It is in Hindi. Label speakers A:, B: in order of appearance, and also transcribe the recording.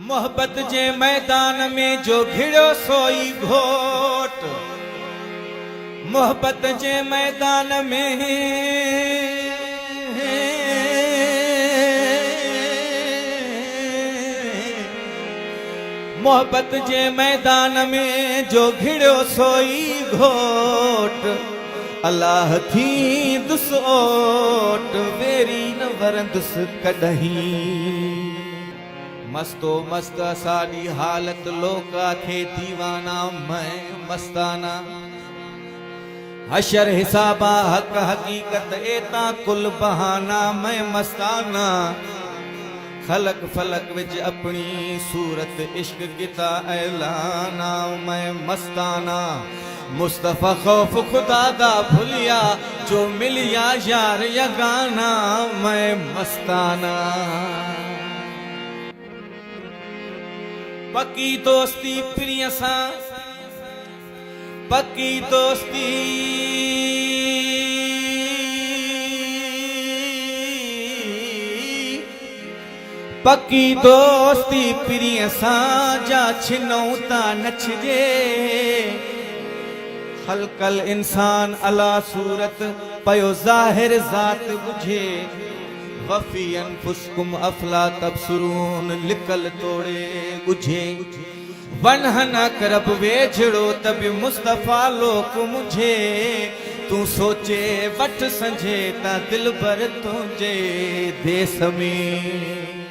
A: मोहब्बत जे मैदान में जो घिड़ो सोई घोट, मोहब्बत जे मैदान में मोहब्बत जे मैदान में जो घिड़ो सोई घोट, अल्लाह थी दुस ओट वेरी न वरंदुस कॾहिं। मस्तो मस्त साड़ी हालत लोका थे दीवाना मैं मस्ताना। हशर हिसाबा हक हकीकत एता कुल बहाना मैं मस्ताना। खलक फलक विच अपनी सूरत इश्क किता ऐलाना मैं मस्ताना। मुस्तफा खौफ खुदा दा भुलिया जो मिलिया यार यगाना मैं मस्ताना। पक्की दोस्ती प्रिय सा पक्की दोस्ती पक्की दोस्ती प्रिय सा जा छिनौ ता नछजे। खलकल इंसान अला सूरत पयो ज़ाहिर ज़ात बुझे। वफ़ी अनफुसकुम अफला तबसुरून लिकल तोड़े बुझे। वनहन करब वेझड़ो तब मुस्तफा लोक मुझे। तू सोचे वठ संझे ता दिल भर तुझे देश में।